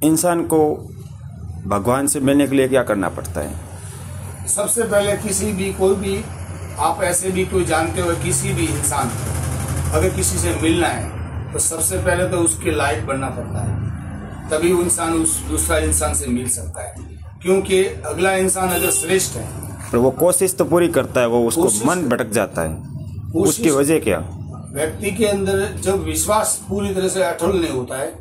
इंसान को भगवान से मिलने के लिए क्या करना पड़ता है? सबसे पहले किसी भी कोई भी आप ऐसे भी कोई जानते हो किसी भी इंसान अगर किसी से मिलना है तो सबसे पहले तो उसके लायक बनना पड़ता है, तभी वो इंसान उस दूसरा इंसान से मिल सकता है। क्योंकि अगला इंसान अगर श्रेष्ठ है पर वो कोशिश तो पूरी करता है, वो उसको मन भटक जाता है, उसकी वजह क्या? व्यक्ति के अंदर जब विश्वास पूरी तरह से अटल नहीं होता है,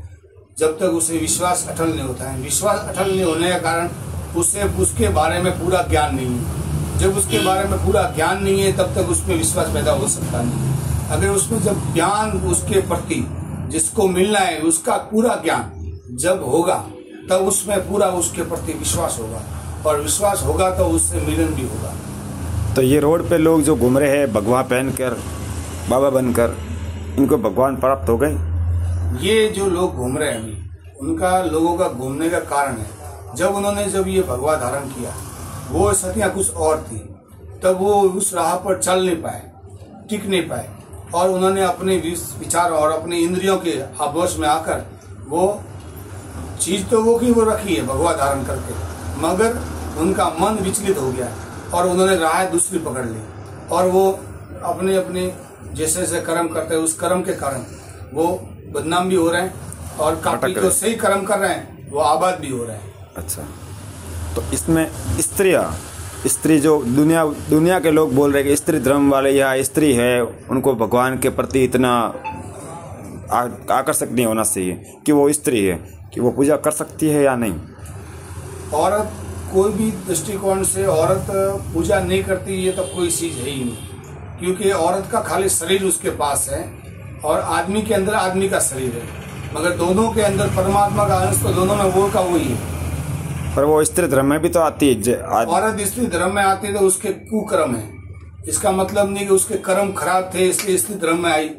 जब तक उसे विश्वास अटल नहीं होता है, विश्वास अटल नहीं होने के कारण उसे उसके बारे में पूरा ज्ञान नहीं है। जब उसके बारे में पूरा ज्ञान नहीं है तब तक उसमें विश्वास पैदा हो सकता नहीं। अगर उसमें जब ज्ञान उसके प्रति जिसको मिलना है उसका पूरा ज्ञान जब होगा तब उसमें पूरा उसके प्रति विश्वास होगा, और विश्वास होगा तो उससे मिलन भी होगा। तो ये रोड पे लोग जो घूम रहे हैं भगवा पहनकर, बाबा बनकर, इनको भगवान प्राप्त हो गए? ये जो लोग घूम रहे हैं उनका लोगों का घूमने का कारण है जब ये भगवा धारण किया, वो स्थितियां कुछ और थी, तब वो उस राह पर चल नहीं पाए, टिक नहीं पाए, और उन्होंने अपने विचार और अपने इंद्रियों के आवेश में आकर वो चीज तो वो की वो रखी है भगवा धारण करके, मगर उनका मन विचलित हो गया और उन्होंने राह दूसरी पकड़ ली, और वो अपने अपने जैसे जैसे कर्म करते हैं उस कर्म के कारण वो बदनाम भी हो रहे हैं, और काफी जो सही कर्म कर रहे हैं वो आबाद भी हो रहे हैं। अच्छा, तो इसमें स्त्री जो दुनिया के लोग बोल रहे हैं कि स्त्री धर्म वाले या स्त्री है उनको भगवान के प्रति इतना आकर्षक नहीं होना चाहिए कि वो स्त्री है, कि वो पूजा कर सकती है या नहीं? औरत कोई भी दृष्टिकोण से औरत पूजा नहीं करती ये तो कोई चीज है ही नहीं, क्योंकि औरत का खाली शरीर उसके पास है और आदमी के अंदर आदमी का शरीर है, मगर दोनों के अंदर परमात्मा का अंश तो दोनों में वो का वही है। पर वो स्त्री धर्म में भी तो आती है। औरत स्त्री धर्म में आती है तो उसके कुकर्म है, इसका मतलब नहीं कि उसके कर्म खराब थे इसलिए स्त्री धर्म में आई,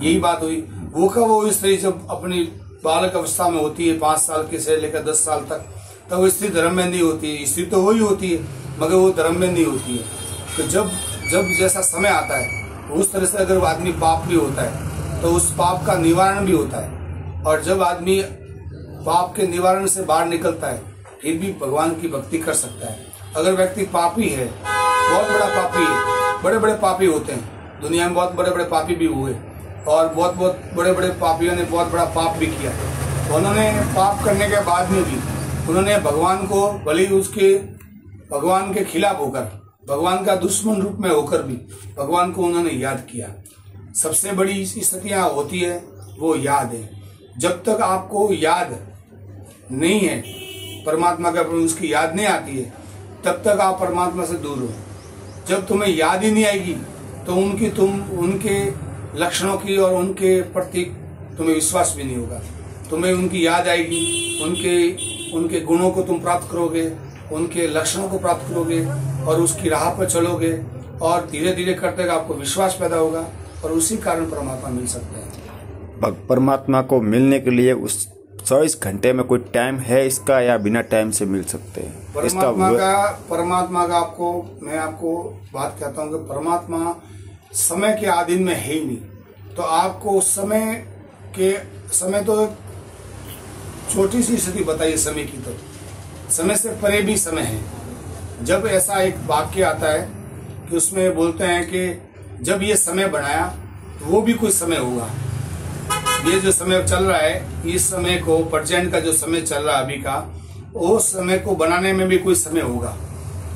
यही बात हुई। वो स्त्री जब अपनी बालक अवस्था में होती है 5 साल के से लेकर 10 साल तक, तो वो स्त्री धर्म में नहीं होती है। स्त्री तो वही होती है मगर वो धर्म में नहीं होती है। तो जब जैसा समय आता है उस तरह से अगर आदमी पाप भी होता है तो उस पाप का निवारण भी होता है, और जब आदमी पाप के निवारण से बाहर निकलता है फिर भी भगवान की भक्ति कर सकता है। अगर व्यक्ति पापी है, बहुत बड़ा पापी है, बड़े बड़े पापी होते हैं दुनिया में, बहुत बड़े बड़े पापी भी हुए और बहुत बड़े बड़े पापियों ने बहुत बड़ा पाप भी किया, तो उन्होंने पाप करने के बाद में भी उन्होंने भगवान को भले उसके भगवान के खिलाफ होकर, भगवान का दुश्मन रूप में होकर भी भगवान को उन्होंने याद किया। सबसे बड़ी स्थितियां होती है वो याद है। जब तक आपको याद नहीं है परमात्मा का, उसकी याद नहीं आती है तब तक आप परमात्मा से दूर हो। जब तुम्हें याद ही नहीं आएगी तो उनके लक्षणों की और उनके प्रति तुम्हें विश्वास भी नहीं होगा। तुम्हें उनकी याद आएगी, उनके गुणों को तुम प्राप्त करोगे, उनके लक्षणों को प्राप्त करोगे और उसकी राह पर चलोगे, और धीरे धीरे करते आपको विश्वास पैदा होगा और उसी कारण परमात्मा मिल सकते हैं। परमात्मा को मिलने के लिए उस 24 घंटे में कोई टाइम है इसका, या बिना टाइम से मिल सकते हैं? परमात्मा का मैं आपको बात कहता हूँ कि परमात्मा समय के आधीन में है ही नहीं, तो आपको समय तो छोटी सी स्थिति बताइए समय की, तो समय से परे भी समय है। जब ऐसा एक वाक्य आता है कि उसमें बोलते हैं कि जब ये समय बनाया तो वो भी कोई समय होगा। ये जो समय चल रहा है, इस समय को प्रेजेंट का जो समय चल रहा है अभी का, वो समय को बनाने में भी कोई समय होगा।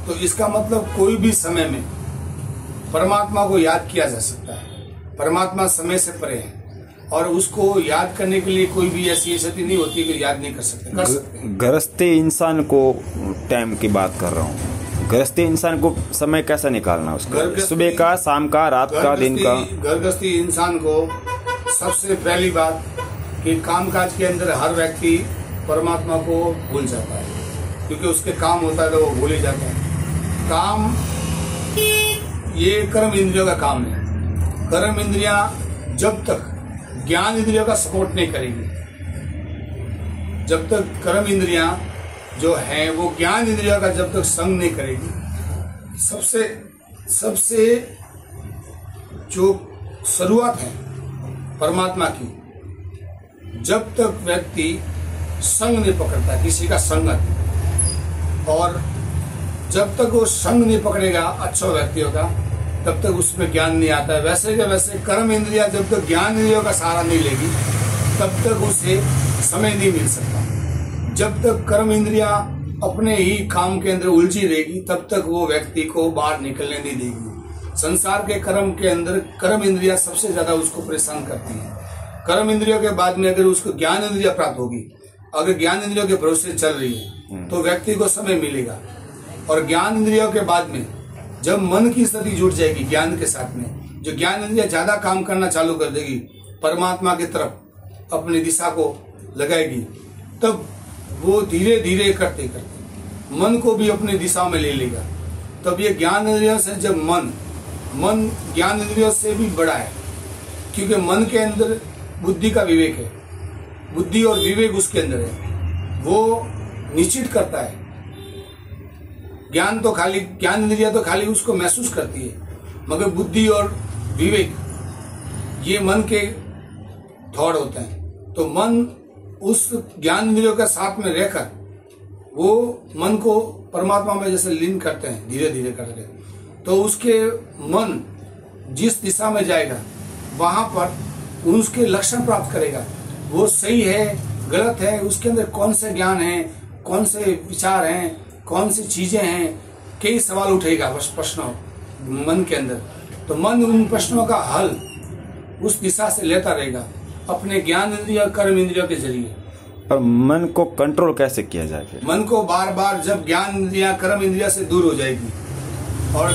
तो इसका मतलब कोई भी समय में परमात्मा को याद किया जा सकता है। परमात्मा समय से परे है और उसको याद करने के लिए कोई भी ऐसी स्थिति नहीं होती कि याद नहीं कर सकते। गृहस्थी इंसान को टाइम की बात कर रहा हूँ, गृहस्थी इंसान को समय कैसा निकालना उसका, सुबह का, शाम का, रात का, दिन का? गृहस्थी इंसान को सबसे पहली बात कि कामकाज के अंदर हर व्यक्ति परमात्मा को भूल जाता है, क्योंकि उसके काम होता है तो वो भूल ही जाता है। काम ये कर्म इंद्रियों का काम है। कर्म इंद्रियां जब तक ज्ञान इंद्रियों का सपोर्ट नहीं करेगी, जब तक कर्म इंद्रियां जो हैं वो ज्ञान इंद्रियों का जब तक संग नहीं करेगी, सबसे जो शुरुआत है परमात्मा की, जब तक व्यक्ति संग नहीं पकड़ता, किसी का संगत। और जब तक वो संग नहीं पकड़ेगा अच्छे व्यक्तियों का, तब तक उसमें ज्ञान नहीं आता है। वैसे के वैसे कर्म इंद्रिया जब तक ज्ञान इंद्रियों का सहारा नहीं लेगी, तब तक उसे समय नहीं मिल सकता। जब तक कर्म इंद्रिया अपने ही काम के अंदर उलझी रहेगी, तब तक वो व्यक्ति को बाहर निकलने नहीं देगी। संसार के कर्म के अंदर कर्म इंद्रिया सबसे ज्यादा उसको परेशान करती है। कर्म इंद्रियों के बाद में अगर उसको ज्ञान इंद्रिया प्राप्त होगी, अगर ज्ञान इंद्रियों के भरोसे चल रही है, तो व्यक्ति को समय मिलेगा। और ज्ञान इंद्रियों के बाद में जब मन की स्थिति जुड़ जाएगी ज्ञान के साथ में, जो ज्ञान इंद्रिया ज्यादा काम करना चालू कर देगी, परमात्मा की तरफ अपनी दिशा को लगाएगी, तब वो धीरे धीरे करते करते मन को भी अपनी दिशा में ले लेगा। तब ये ज्ञान इंद्रियों से जब मन ज्ञान इंद्रियों से भी बड़ा है, क्योंकि मन के अंदर बुद्धि का विवेक है, बुद्धि और विवेक उसके अंदर है, वो निश्चित करता है। ज्ञान इंद्रिया तो खाली उसको महसूस करती है, मगर बुद्धि और विवेक ये मन के थॉट होते हैं। तो मन उस ज्ञान इंद्रियों के साथ में रहकर वो मन को परमात्मा में जैसे लीन करते हैं, धीरे धीरे करके, तो उसके मन जिस दिशा में जाएगा वहां पर उसके लक्षण प्राप्त करेगा। वो सही है, गलत है, उसके अंदर कौन से ज्ञान है, कौन से विचार हैं, कौन सी चीजें हैं, कई सवाल उठेगा प्रश्नों मन के अंदर। तो मन उन प्रश्नों का हल उस दिशा से लेता रहेगा अपने ज्ञान इंद्रिय कर्म इंद्रियों के जरिए। और मन को कंट्रोल कैसे किया जाए फिर? मन को बार बार जब ज्ञान इंद्रिया कर्म इंद्रिया से दूर हो जाएगी, और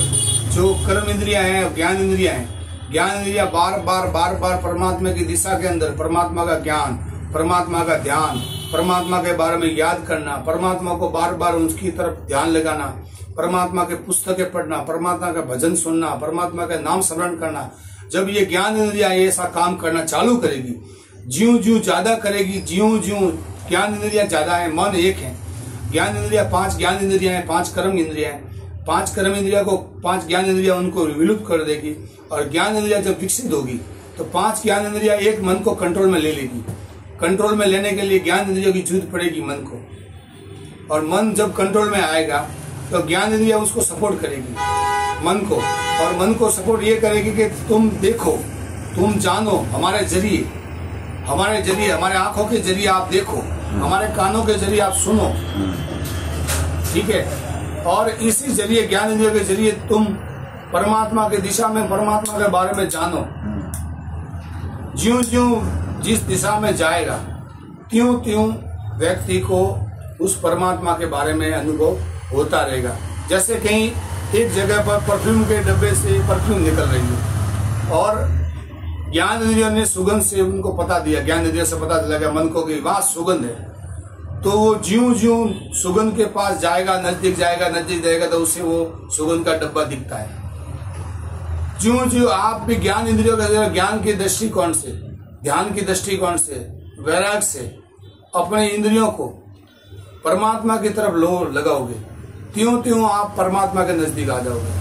जो कर्म इंद्रिया हैं ज्ञान इंद्रिया हैं, ज्ञान इंद्रिया बार बार परमात्मा की दिशा के अंदर परमात्मा का ज्ञान, परमात्मा का ध्यान, परमात्मा के बारे में याद करना, परमात्मा को बार बार उसकी तरफ ध्यान लगाना, परमात्मा के पुस्तकें पढ़ना, परमात्मा का भजन सुनना, परमात्मा का नाम स्मरण करना। जब ये ज्ञान इंद्रिया ऐसा काम करना चालू करेगी, ज्यों ज्यादा करेगी, ज्यों ज्ञान इंद्रिया ज्यादा है, मन एक है। ज्ञान इंद्रिया 5 ज्ञान इंद्रिया है, 5 कर्म इंद्रिया है। 5 कर्म इंद्रिया को 5 ज्ञान इंद्रिया उनको विलुप्त कर देगी, और ज्ञान इंद्रिया जब विकसित होगी तो 5 ज्ञान इंद्रिया एक मन को कंट्रोल में ले लेगी। कंट्रोल में लेने के लिए ज्ञान इंद्रियों की जरूरत पड़ेगी मन को, और मन जब कंट्रोल में आएगा तो ज्ञान इंद्रिया उसको सपोर्ट करेगी मन को, और मन को सपोर्ट ये करेगी कि तुम देखो, तुम जानो, हमारे जरिए, हमारे आंखों के जरिए आप देखो, हमारे कानों के जरिए आप सुनो, ठीक है। और इसी जरिए ज्ञान इंद्रियों के जरिए तुम परमात्मा की दिशा में परमात्मा के बारे में जानो। ज्यों जिस दिशा में जाएगा, त्यों व्यक्ति को उस परमात्मा के बारे में अनुभव होता रहेगा। जैसे कहीं एक जगह पर परफ्यूम के डब्बे से परफ्यूम निकल रही है, और ज्ञान इंद्रियों ने सुगंध से उनको पता दिया, ज्ञान इंद्रियों से पता लगा मन को कि वहां सुगंध है। तो वो ज्यों सुगंध के पास जाएगा, नजदीक जाएगा, तो उसे वो सुगंध का डब्बा दिखता है। ज्यों आप भी ज्ञान इंद्रियों का ज्ञान के दृष्टिकोण से, ध्यान की दृष्टिकोण से, वैराग से अपने इंद्रियों को परमात्मा की तरफ लगाओगे, त्यों आप परमात्मा के नजदीक आ जाओगे।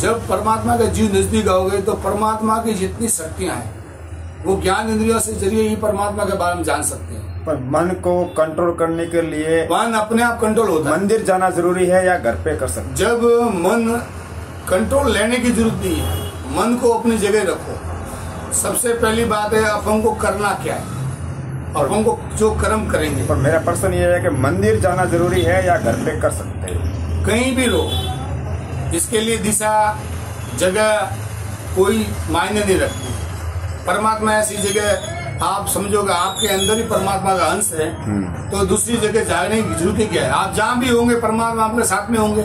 जब परमात्मा के जीव नजदीक आओगे तो परमात्मा की जितनी शक्तियां हैं वो ज्ञान इंद्रियों से जरिए ही परमात्मा के बारे में जान सकते हैं। पर मन को कंट्रोल करने के लिए मन अपने आप कंट्रोल होता है। मंदिर जाना जरूरी है या घर पे कर सकते? जब मन कंट्रोल लेने की जरूरत नहीं है, मन को अपनी जगह रखो। सबसे पहली बात है अब हमको करना क्या है, और हमको जो कर्म करेंगे। पर मेरा प्रश्न ये है कि मंदिर जाना जरूरी है या घर पे कर सकते हैं? कहीं भी लो, इसके लिए दिशा जगह कोई मायने नहीं रखती। परमात्मा ऐसी जगह आप समझोगे आपके अंदर ही परमात्मा का अंश है, तो दूसरी जगह जाने की जरूरत क्या है। आप जहाँ भी होंगे परमात्मा आपके साथ में होंगे,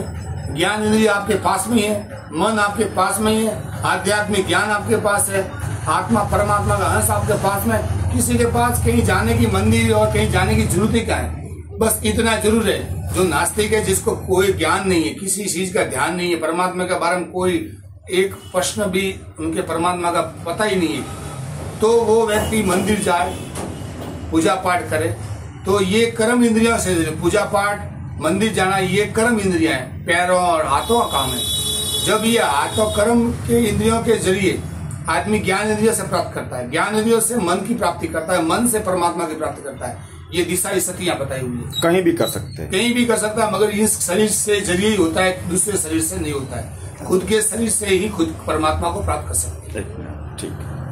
ज्ञान इंद्रिय आपके पास में ही है, मन आपके पास में ही है, आध्यात्मिक ज्ञान आपके पास है, आत्मा परमात्मा का अंश आपके पास में। किसी के पास कहीं जाने की, मंदिर और कहीं जाने की जरूरत ही क्या है। बस इतना जरूर है, जो नास्तिक है, जिसको कोई ज्ञान नहीं है, किसी चीज का ध्यान नहीं है, परमात्मा के बारे में कोई एक प्रश्न भी उनके परमात्मा का पता ही नहीं है, तो वो व्यक्ति मंदिर जाए, पूजा पाठ करे। तो ये कर्म इंद्रियों से, पूजा पाठ, मंदिर जाना, ये कर्म इंद्रियां हैं, पैरों और हाथों का काम है। जब ये हाथों कर्म के इंद्रियों के जरिए आदमी ज्ञान इंद्रियों से प्राप्त करता है, ज्ञान इंद्रियों से मन की प्राप्ति करता है, मन से परमात्मा की प्राप्ति करता है। ये दिशा सती यहाँ बताई हुई है। कहीं भी कर सकते हैं, कहीं भी कर सकता है, मगर इस शरीर से जरिए ही होता है, दूसरे शरीर से नहीं होता है। खुद के शरीर से ही खुद परमात्मा को प्राप्त कर सकते हैं। ठीक है।